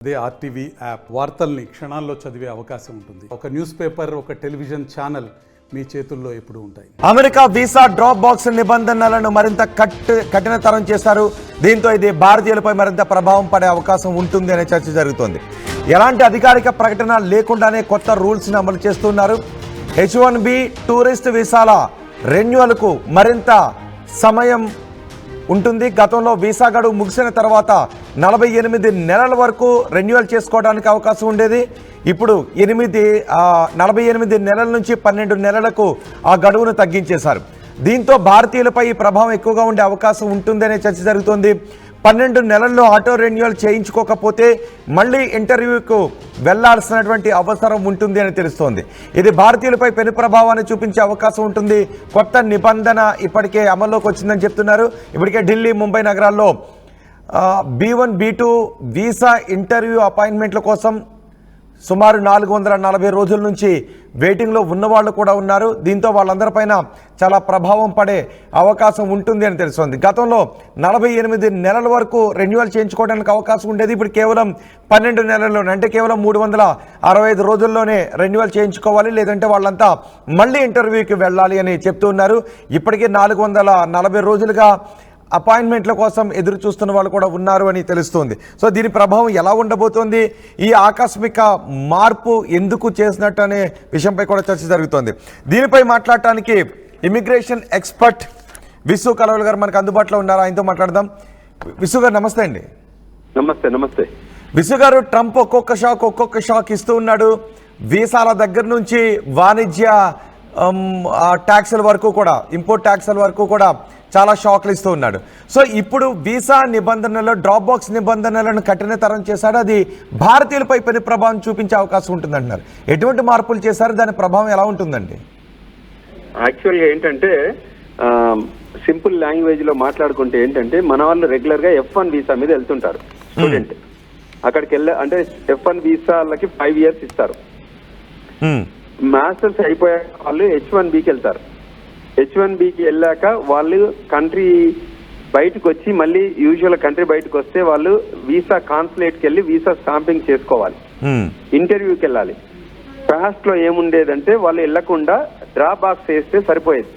అదే RTV app వార్తల్ని క్షణాల్లో చదివే అవకాశం ఉంటుంది. ఒక న్యూస్ పేపర్, ఒక టెలివిజన్ ఛానల్ మీ చేతుల్లో ఎప్పుడు ఉంటాయి. అమెరికా వీసా డ్రాప్ బాక్స్ నిబంధనలను మరింత కఠినతరం చేశారు. దీంతో ఇది భారతీయులపై మరింత ప్రభావం పడే అవకాశం ఉంటుంది అనే చర్చ జరుగుతోంది. ఎలాంటి అధికారిక ప్రకటన లేకుండానే కొత్త రూల్స్ని అమలు చేస్తున్నారు. H1B టూరిస్ట్ వీసాల రెన్యువల్కు మరింత సమయం ఉంటుంది. గతంలో వీసా గడువు ముగిసిన తర్వాత 48 నెలల వరకు రెన్యువల్ చేసుకోవడానికి అవకాశం ఉండేది. ఇప్పుడు 48 నెలల నుంచి 12 నెలలకు ఆ గడువును తగ్గించేశారు. దీంతో భారతీయులపై ఈ ప్రభావం ఎక్కువగా ఉండే అవకాశం ఉంటుందనే చర్చ జరుగుతోంది. 12 నెలల్లో ఆటో రెన్యువల్ చేయించుకోకపోతే మళ్ళీ ఇంటర్వ్యూకు వెళ్లాల్సినటువంటి అవసరం ఉంటుంది అని తెలుస్తోంది. ఇది భారతీయులపై పెను ప్రభావాన్ని చూపించే అవకాశం ఉంటుంది. కొత్త నిబంధన ఇప్పటికే అమల్లోకి వచ్చిందని చెప్తున్నారు. ఇప్పటికే ఢిల్లీ, ముంబై నగరాల్లో B1, B2 వీసా ఇంటర్వ్యూ అపాయింట్మెంట్ల కోసం సుమారు 440 రోజుల నుంచి వెయిటింగ్లో ఉన్నవాళ్ళు కూడా ఉన్నారు. దీంతో వాళ్ళందరిపైన చాలా ప్రభావం పడే అవకాశం ఉంటుంది అని తెలుస్తోంది. గతంలో 48 నెలల వరకు రెన్యువల్ చేయించుకోవడానికి అవకాశం ఉండేది. ఇప్పుడు కేవలం 12 నెలల్లోనే, అంటే కేవలం 365 రోజుల్లోనే రెన్యువల్ చేయించుకోవాలి. లేదంటే వాళ్ళంతా మళ్ళీ ఇంటర్వ్యూకి వెళ్ళాలి అని చెప్తున్నారు. ఇప్పటికే 440 రోజులుగా అపాయింట్మెంట్ల కోసం ఎదురు చూస్తున్న వాళ్ళు కూడా ఉన్నారు అని తెలుస్తోంది. సో దీని ప్రభావం ఎలా ఉండబోతోంది, ఈ ఆకస్మిక మార్పు ఎందుకు చేసినట్టు అనే విషయంపై కూడా చర్చ జరుగుతోంది. దీనిపై మాట్లాడటానికి ఇమిగ్రేషన్ ఎక్స్పర్ట్ విసు కలవల్ గారు మనకు అందుబాటులో ఉన్నారు. ఆయనతో మాట్లాడదాం. విసు గారు నమస్తే అండి. నమస్తే. విసు గారు, ట్రంప్ ఒక్కొక్క షాక్ ఇస్తూ ఉన్నాడు. వీసాల దగ్గర నుంచి వాణిజ్య ట్యాక్సుల వరకు కూడా, ఇంపోర్ట్ ట్యాక్సుల వరకు కూడా చాలా షాక్లు ఇస్తూ ఉన్నాడు. సో ఇప్పుడు వీసా నిబంధనలు, డ్రాప్ బాక్స్ నిబంధనలను కఠినతరం చేశాడు. అది భారతీయులపై పెను ప్రభావం చూపించే అవకాశం ఉంటుందంటున్నారు. ఎటువంటి మార్పులు చేశారు, దాని ప్రభావం ఎలా ఉంటుందండి? యాక్చువల్గా ఏంటంటే, సింపుల్ లాంగ్వేజ్ లో మాట్లాడుకుంటే ఏంటంటే, మన వాళ్ళు రెగ్యులర్ గా F1 వీసా మీద వెళ్తుంటారు. స్టూడెంట్ అక్కడికి అంటే F1 వీసాలకి 5 years ఇస్తారు. మాస్టర్స్ అయిపోయాక వాళ్ళు H1Bకి వెళ్తారు. H1Bకి వెళ్ళాక వాళ్ళు కంట్రీ బయటకు వచ్చి, మళ్ళీ యూజువల్ కంట్రీ బయటకు వస్తే వాళ్ళు వీసా కాన్సులేట్కి వెళ్ళి వీసా స్టాంపింగ్ చేసుకోవాలి, ఇంటర్వ్యూకి వెళ్ళాలి. పాస్ట్ లో ఏముండేదంటే, వాళ్ళు వెళ్లకుండా డ్రా బాక్స్ వేస్తే సరిపోయేది.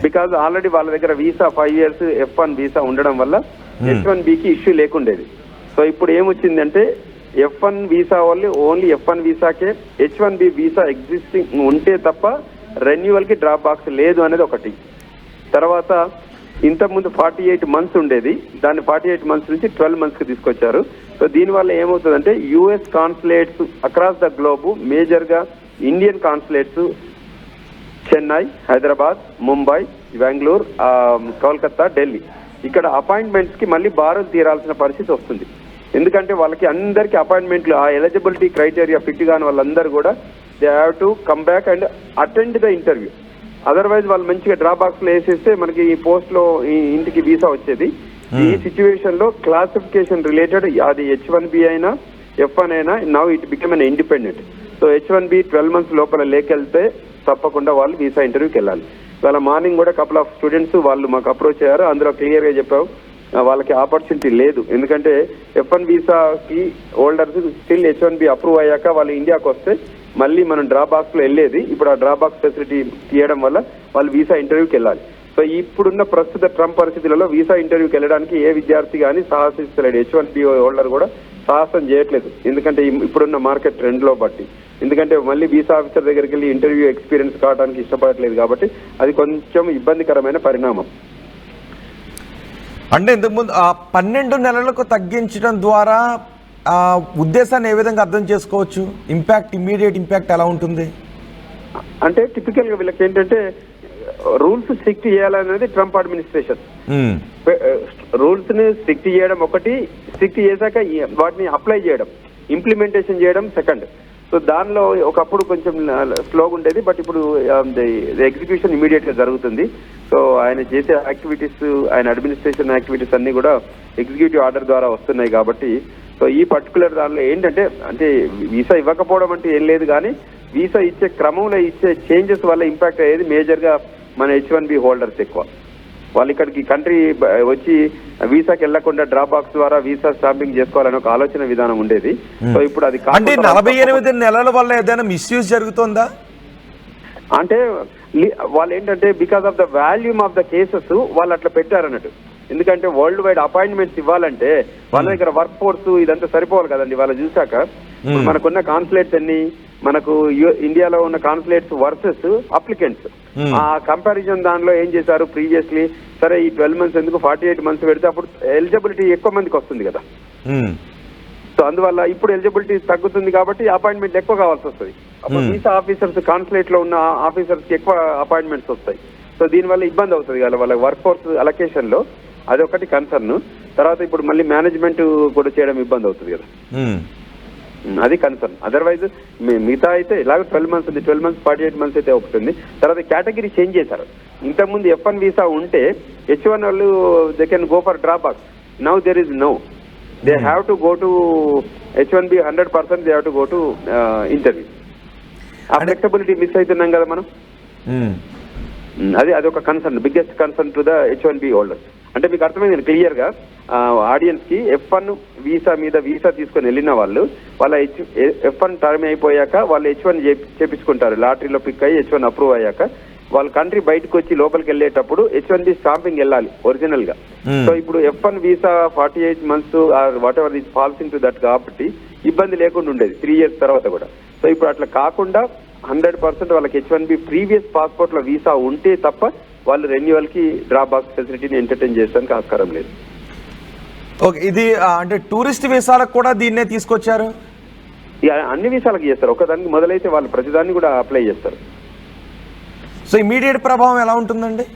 బికాజ్ ఆల్రెడీ వాళ్ళ దగ్గర వీసా 5 years F1 వీసా ఉండడం వల్ల H1Bకి ఇష్యూ లేకుండేది. సో ఇప్పుడు ఏమొచ్చిందంటే, F1 వీసా వాళ్ళు only F1 వీసాకే, H1B visa existing ఉంటే తప్ప రెన్యువల్ కి డ్రాప్ బాక్స్ లేదు అనేది ఒకటి. తర్వాత ఇంతకుముందు 48 months ఉండేది, దాన్ని 48 months నుంచి 12 months కి తీసుకొచ్చారు. సో దీనివల్ల ఏమవుతుందంటే, US consulates across the globe, major గా ఇండియన్ కాన్సులేట్స్ చెన్నై, హైదరాబాద్, ముంబై, బెంగళూరు, కోల్కతా, ఢిల్లీ, ఇక్కడ అపాయింట్మెంట్స్ కి మళ్ళీ భారత్ తీరాల్సిన పరిస్థితి వస్తుంది. ఎందుకంటే వాళ్ళకి అందరికీ అపాయింట్మెంట్లు, ఆ ఎలిజిబిలిటీ క్రైటీరియా ఫిట్ కాని వాళ్ళందరూ కూడా they have to come back and attend the interview. Otherwise వాళ్ళు మంచిగా డ్రా బాక్స్ లో వేసేస్తే మనకి ఈ పోస్ట్ లో ఇంటికి వీసా వచ్చేది. ఈ సిచ్యువేషన్ లో క్లాసిఫికేషన్ రిలేటెడ్, అది H1B అయినా F1 అయినా, now it become an independent. So H1B 12 months లోపల లేకెళ్తే తప్పకుండా వాళ్ళు వీసా ఇంటర్వ్యూకి వెళ్ళాలి. వాళ్ళ మార్నింగ్ కూడా కపుల్ ఆఫ్ స్టూడెంట్స్ వాళ్ళు మాకు అప్రోచ్ అయ్యారు. అందులో క్లియర్ గా చెప్పావు, వాళ్ళకి ఆపర్చునిటీ లేదు. ఎందుకంటే F1 వీసాకి holders still H1B approve అయ్యాక వాళ్ళు ఇండియాకి వస్తే మళ్ళీ మనం డ్రా బాక్స్ లో వెళ్ళేది. ఇప్పుడు ఆ డ్రా బాక్స్ ఫెసిలిటీ తీయడం వల్ల వాళ్ళు వీసా ఇంటర్వ్యూకి వెళ్ళాలి. సో ఇప్పుడున్న ప్రస్తుత ట్రంప్ పరిస్థితులలో వీసా ఇంటర్వ్యూకి వెళ్ళడానికి ఏ విద్యార్థి కానీ సాహసిస్తలేడు. H1B హోల్డర్ కూడా సాహసం చేయట్లేదు, ఎందుకంటే ఇప్పుడున్న మార్కెట్ ట్రెండ్ లో బట్టి. ఎందుకంటే మళ్ళీ వీసా ఆఫీసర్ దగ్గరికి వెళ్ళి ఇంటర్వ్యూ ఎక్స్పీరియన్స్ కావడానికి ఇష్టపడట్లేదు. కాబట్టి అది కొంచెం ఇబ్బందికరమైన పరిణామం. అంటే ఇంతకుముందు 12 నెలలకు తగ్గించడం ద్వారా ఉద్దేశాన్ని ఏ విధంగా అర్థం చేసుకోవచ్చు? ఇమ్మీడియట్ ఇంపాక్ట్ ఎలా ఉంటుంది? అంటే టిపికల్ గా వీళ్ళకి ఏంటంటే, రూల్స్ స్ట్రిక్ట్ చేయాలనేది ట్రంప్ అడ్మినిస్ట్రేషన్. రూల్స్ ని స్ట్రిక్ట్ చేయడం ఒకటి, స్ట్రిక్ట్ చేశాక వాటిని అప్లై చేయడం, ఇంప్లిమెంటేషన్ చేయడం సెకండ్. సో దానిలో ఒకప్పుడు కొంచెం స్లోగా ఉండేది, బట్ ఇప్పుడు ఎగ్జిక్యూషన్ ఇమీడియట్ గా జరుగుతుంది. సో ఆయన చేసే యాక్టివిటీస్, ఆయన అడ్మినిస్ట్రేషన్ యాక్టివిటీస్ అన్ని కూడా ఎగ్జిక్యూటివ్ ఆర్డర్ ద్వారా వస్తున్నాయి. కాబట్టి సో ఈ పర్టికులర్ దానిలో ఏంటంటే, అంటే వీసా ఇవ్వకపోవడం అంటే ఏం లేదు, కానీ వీసా ఇచ్చే క్రమంలో ఇచ్చే చేంజెస్ వల్ల ఇంపాక్ట్ అయ్యేది మేజర్ గా మన H1B హోల్డర్స్ ఎక్కువ. వాళ్ళు ఇక్కడికి కంట్రీ వచ్చి వీసాకి వెళ్లకుండా డ్రాప్ బాక్స్ ద్వారా వీసా స్టాంపింగ్ చేసుకోవాలని ఒక ఆలోచన విధానం ఉండేది. సో ఇప్పుడు అది అంటే 48 నెలల వల్ల ఏదైనా మిస్యూజ్ జరుగుతుందా? అంటే వాళ్ళు ఏంటంటే because of the volume of the cases వాళ్ళు అట్లా పెట్టారన్నట్టు. ఎందుకంటే వరల్డ్ వైడ్ అపాయింట్మెంట్స్ ఇవ్వాలంటే వాళ్ళ దగ్గర వర్క్ ఫోర్స్ ఇదంతా సరిపోవాలి కదండి. వాళ్ళు చూసాక మనకున్న కాన్సులేట్స్ ఎన్ని, మనకు ఇండియాలో ఉన్న కాన్సులేట్స్ వర్సెస్ అప్లికెంట్స్, ఆ కంపారిజన్ దానిలో ఏం చేశారు ప్రీవియస్లీ, సరే ఈ 12 months ఎందుకు 48 months పెడితే అప్పుడు ఎలిజిబిలిటీ ఎక్కువ మందికి వస్తుంది కదా. సో అందువల్ల ఇప్పుడు ఎలిజిబిలిటీ తగ్గుతుంది కాబట్టి అపాయింట్మెంట్ ఎక్కువ కావాల్సి వస్తుంది. అప్పుడు వీసా ఆఫీసర్స్, కాన్సులేట్ లో ఉన్న ఆఫీసర్స్ కి ఎక్కువ అపాయింట్మెంట్స్ వస్తాయి. సో దీనివల్ల ఇబ్బంది అవుతుంది కదా వాళ్ళ వర్క్ ఫోర్స్ అలొకేషన్ లో. అదొకటి కన్సర్న్. తర్వాత ఇప్పుడు మళ్ళీ మేనేజ్మెంట్ కూడా చేయడం ఇబ్బంది అవుతుంది కదా, అది కన్సర్న్. అదర్వైజ్ మిగతా అయితే ఇలాగ 12 months ఉంది, 12 months 48 months అయితే ఒకటి. తర్వాత కేటగిరీ చేంజ్ చేశారు. ఇంతకుముందు F1 వీసా ఉంటే H1 వాళ్ళు they can go for drop box. Now there is no, they have to go to H1B 100%, they have to go to interview. ఆ ఫ్లెక్సిబిలిటీ మిస్ అవుతున్నాం కదా మనం. అదొక concern, biggest concern to the H1B holders. అంటే మీకు అర్థమైంది clear గా audience కి. F1 వీసా మీద వీసా తీసుకొని వెళ్ళిన వాళ్ళు వాళ్ళ F1 టర్మ్ అయిపోయాక వాళ్ళు H1 చేపించుకుంటారు. లాటరీలో పిక్ అయ్యి H1 అప్రూవ్ అయ్యాక వాళ్ళ కంట్రీ బయటకు వచ్చి లోపలికి వెళ్ళేటప్పుడు H1B స్టాంపింగ్ వెళ్ళాలి ఒరిజినల్ గా. సో ఇప్పుడు F1 visa 48 months or whatever is falls in that కాబట్టి ఇబ్బంది లేకుండా ఉండేది 3 years తర్వాత కూడా. సో ఇప్పుడు అట్లా కాకుండా 100% వాళ్ళకి H1B ప్రీవియస్ పాస్పోర్ట్ లో వీసా ఉంటే తప్ప వాళ్ళు రెన్యువల్ కి డ్రాప్ బాక్స్ ఫెసిలిటీని ఎంటర్టైన్ చేయడానికి ఆస్కారం లేదు. ఓకే, ఇది అంటే టూరిస్ట్ వీసాలకు కూడా దీన్నే తీసుకొచ్చారు. ఇక అన్ని వీసాలకు చేస్తారు. ఒకదానికి మొదలైతే వాళ్ళు ప్రతిదాన్ని కూడా అప్లై చేస్తారు. సో ఇమీడియట్ ప్రభావం ఎలా ఉంటుందండి?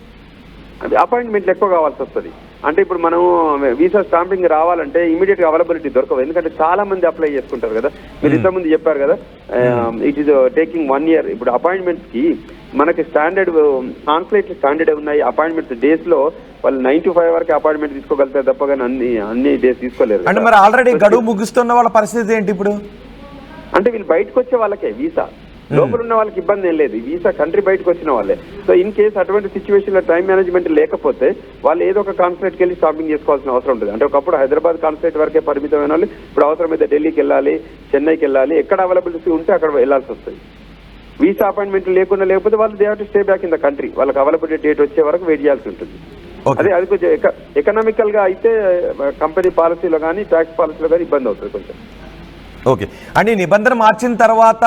అది అపాయింట్మెంట్లు ఎక్కువ కావాల్సి వస్తుంది. అంటే ఇప్పుడు మనం వీసా స్టాంపింగ్ రావాలంటే ఇమీడియట్ గా అవైలబిలిటీ దొరకవు. ఎందుకంటే చాలా మంది అప్లై చేసుకుంటారు కదా. మీరు ఇంతకుముందు చెప్పారు కదా, ఇట్ ఈస్ టేకింగ్ 1 year. ఇప్పుడు అపాయింట్మెంట్స్ కి మనకి స్టాండర్డ్ కాన్సులేట్ స్టాండర్డ్ ఉన్నాయి. అపాయింట్మెంట్స్ డేస్ లో వాళ్ళు 9 to 5 వరకు అపాయింట్మెంట్ తీసుకోగలుగుతారు తప్ప కానీ అన్ని డేస్ తీసుకోలేరు. అంటే మరి ఆల్రెడీ గడువు ముగిస్తున్న వాళ్ళ పరిస్థితి ఏంటి ఇప్పుడు? అంటే వీళ్ళు బయటకు వచ్చే వాళ్ళకే వీసా, లోపల ఉన్న వాళ్ళకి ఇబ్బంది ఏం లేదు. వీసా కంట్రీ బయటకు వచ్చిన వాళ్ళే. సో ఇన్ కేసు అటువంటి సిచ్యువేషన్ లో టైం మేనేజ్మెంట్ లేకపోతే వాళ్ళు ఏదో ఒక కాన్సులేట్కి వెళ్ళి షాపింగ్ చేసుకోవాల్సిన అవసరం ఉంటుంది. అంటే ఒకప్పుడు హైదరాబాద్ కాన్సులేట్ వరకే పరిమితమైన వాళ్ళు ఇప్పుడు అవసరమైతే ఢిల్లీకి వెళ్ళాలి, చెన్నైకి వెళ్ళాలి, ఎక్కడ అవైలబిలిటీ ఉంటే అక్కడ వెళ్ళాల్సి వస్తుంది. వీసా అపాయింట్మెంట్ లేకపోతే వాళ్ళు they have to stay back in the country. వాళ్ళకి అవైలబిలిటీ డేట్ వచ్చే వరకు వెయిట్ చేయాల్సి ఉంటుంది. అది కొంచెం ఎకనామికల్ గా అయితే కంపెనీ పాలసీలో కానీ ట్యాక్స్ పాలసీలో కానీ ఇబ్బంది అవుతుంది కొంచెం. ఓకే, అంటే నిబంధన మార్చిన తర్వాత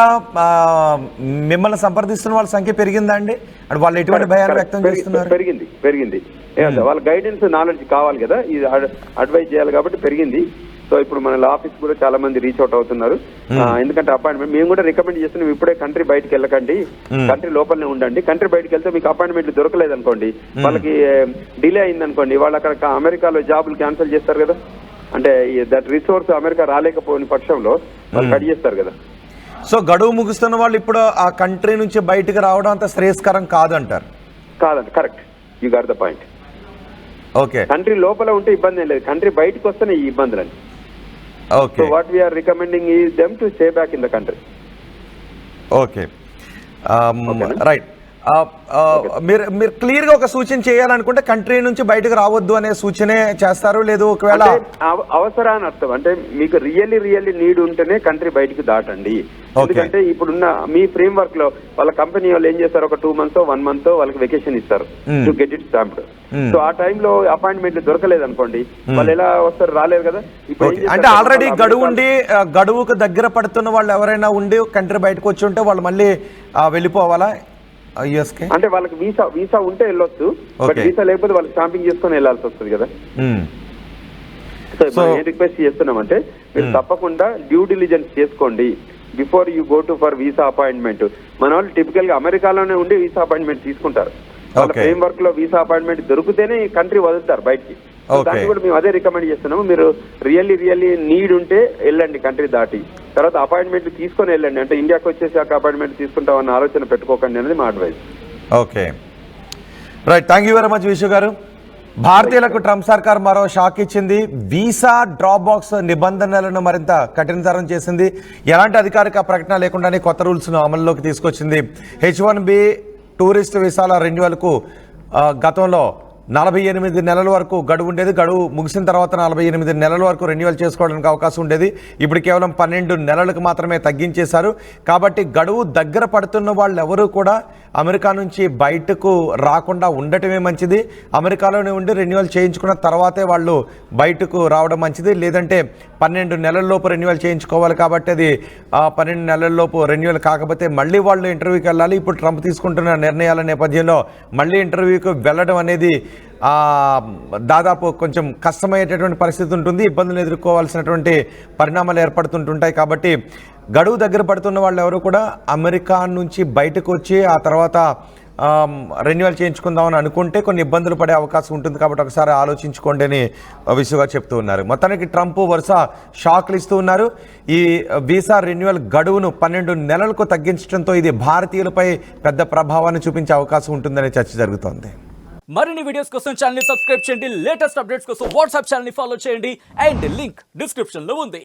మిమ్మల్ని సంప్రదిస్తున్న వాళ్ళ సంఖ్య పెరిగిందా అండి? అంటే వాళ్ళు ఎటువంటి భయాలు వ్యక్తం చేస్తున్నారు? పెరిగింది. వాళ్ళ గైడెన్స్ నాలెడ్జ్ కావాలి కదా, ఇది అడ్వైజ్ చేయాలి కాబట్టి పెరిగింది. సో ఇప్పుడు మన ఆఫీస్ కూడా చాలా మంది రీచ్ అవుట్ అవుతున్నారు. ఎందుకంటే అపాయింట్మెంట్ మేము కూడా రికమెండ్ చేస్తున్నాం, ఇప్పుడే కంట్రీ బయటకు వెళ్ళకండి, కంట్రీ లోపలనే ఉండండి. కంట్రీ బయటకు వెళ్తే మీకు అపాయింట్మెంట్ దొరకలేదు అనుకోండి, వాళ్ళకి డిలే అయింది అనుకోండి, వాళ్ళు అక్కడ అమెరికాలో జాబులు క్యాన్సిల్ చేస్తారు కదా. అంటే దట్ రిసోర్స్ అమెరికా రాలేకపోయిన పక్షంలో వాళ్ళు కట్ చేస్తారు కదా. సో గడువు ముగుస్తున్న వాళ్ళు ఇప్పుడు ఆ కంట్రీ నుంచి బయటకు రావడం అంత శ్రేయస్కరం కాదంటారు? కాదండి, correct, you got the point. Okay, country లోపల ఉంటే ఇబ్బంది ఏం లేదు, కంట్రీ బయటకు వస్తేనే ఈ ఇబ్బందులని. Okay, so what we are recommending is them to stay back in the country. Okay, right. మీరు క్లియర్ గా ఒక సూచన చేయాలనుకుంటే కంట్రీ నుంచి బయటకు రావద్దు అనే సూచనే చేస్తారు, లేదు ఒకవేళ అవసరాన్ని అర్థం అంటే మీకు రియల్లీ నీడ్ ఉంటేనే కంట్రీ బయటకు దాటండి. ఎందుకంటే ఇప్పుడున్న మీ ఫ్రేమ్ వర్క్ లో వాళ్ళ కంపెనీ వాళ్ళు ఏం చేస్తారు, ఒక 2 months 1 month వాళ్ళకి వెకేషన్ ఇస్తారు to get it stamped. So ఆ టైంలో అపాయింట్మెంట్ దొరకలేదు అనుకోండి, వాళ్ళు ఎలా వస్తారు, రాలేరు కదా. అంటే ఆల్రెడీ గడువు ఉండి గడువుకు దగ్గర పడుతున్న వాళ్ళు ఎవరైనా ఉండి కంట్రీ బయటకు వచ్చి ఉంటే వాళ్ళు మళ్ళీ వెళ్ళిపోవాలా? అంటే వాళ్ళకి వీసా ఉంటే వెళ్ళొచ్చు, బట్ వీసా లేకపోతే వాళ్ళు స్టాంపింగ్ చేసుకొని వెళ్ళాల్సి వస్తుంది కదా. సో ఏం రిక్వెస్ట్ చేస్తున్నామంటే మీరు తప్పకుండా డ్యూ డిలిజెన్స్ చేసుకోండి before you go to for visa appointment. మన వాళ్ళు టిపికల్ గా అమెరికాలోనే ఉండి వీసా అపాయింట్మెంట్ తీసుకుంటారు. వాళ్ళ ఫ్రేమ్ వర్క్ లో వీసా అపాయింట్మెంట్ దొరికితేనే కంట్రీ వదులుతారు బయటికి. దాన్ని కూడా మేము అదే రికమెండ్ చేస్తున్నాము. మీరు రియల్లీ నీడ్ ఉంటే వెళ్ళండి కంట్రీ దాటి, తర్వాత అపాయింట్మెంట్ తీసుకొని వెళ్ళండి. అంటే ఇండియాకి వచ్చేసి అపాయింట్మెంట్ తీసుకుంటామన్న ఆలోచన పెట్టుకోకండి అనేది మా advice. Okay, right, thank you very much విశ్వ గారు. భారతీయులకు ట్రంప్ సర్కార్ మరో షాక్ ఇచ్చింది. వీసా డ్రాప్ బాక్స్ నిబంధనలను మరింత కఠినతరం చేసింది. ఎలాంటి అధికారిక ప్రకటన లేకుండానే కొత్త రూల్స్ను అమల్లోకి తీసుకొచ్చింది. H1B టూరిస్ట్ వీసాల రెన్యువల్కు గతంలో 48 నెలల వరకు గడువు ఉండేది. గడువు ముగిసిన తర్వాత 48 నెలల వరకు రెన్యువల్ చేసుకోవడానికి అవకాశం ఉండేది. ఇప్పుడు కేవలం 12 నెలలకు మాత్రమే తగ్గించేశారు. కాబట్టి గడువు దగ్గర పడుతున్న వాళ్ళు ఎవరు కూడా అమెరికా నుంచి బయటకు రాకుండా ఉండటమే మంచిది. అమెరికాలోనే ఉండి రెన్యువల్ చేయించుకున్న తర్వాతే వాళ్ళు బయటకు రావడం మంచిది. లేదంటే 12 నెలల్లోపు రెన్యువల్ చేయించుకోవాలి. కాబట్టి అది 12 నెలల్లోపు రెన్యువల్ కాకపోతే మళ్ళీ వాళ్ళు ఇంటర్వ్యూకి వెళ్ళాలి. ఇప్పుడు ట్రంప్ తీసుకుంటున్న నిర్ణయాల నేపథ్యంలో మళ్ళీ ఇంటర్వ్యూకి వెళ్ళడం అనేది దాదాపు కొంచెం కష్టమయ్యేటటువంటి పరిస్థితి ఉంటుంది. ఇబ్బందులు ఎదుర్కోవాల్సినటువంటి పరిణామాలు ఏర్పడుతుంటుంటాయి. కాబట్టి గడువు దగ్గర పడుతున్న వాళ్ళు ఎవరు కూడా అమెరికా నుంచి బయటకు వచ్చి ఆ తర్వాత రెన్యువల్ చేయించుకుందామని అనుకుంటే కొన్ని ఇబ్బందులు పడే అవకాశం ఉంటుంది. కాబట్టి ఒకసారి ఆలోచించుకోండి అని విసుగా చెప్తూ ఉన్నారు. మొత్తానికి ట్రంప్ వరుస షాక్లు ఇస్తూ ఉన్నారు. ఈ వీసా రెన్యువల్ గడువును 12 నెలలకు తగ్గించడంతో ఇది భారతీయులపై పెద్ద ప్రభావాన్ని చూపించే అవకాశం ఉంటుందనే చర్చ జరుగుతోంది. మరిన్ని వీడియోస్ కోసం ఛానల్ ని సబ్స్క్రైబ్ చేయండి. లేటెస్ట్ అప్డేట్స్ కోసం వాట్సాప్ ఛానల్ ని ఫాలో చేయండి. అండ్ లింక్ డిస్క్రిప్షన్ లో ఉంది.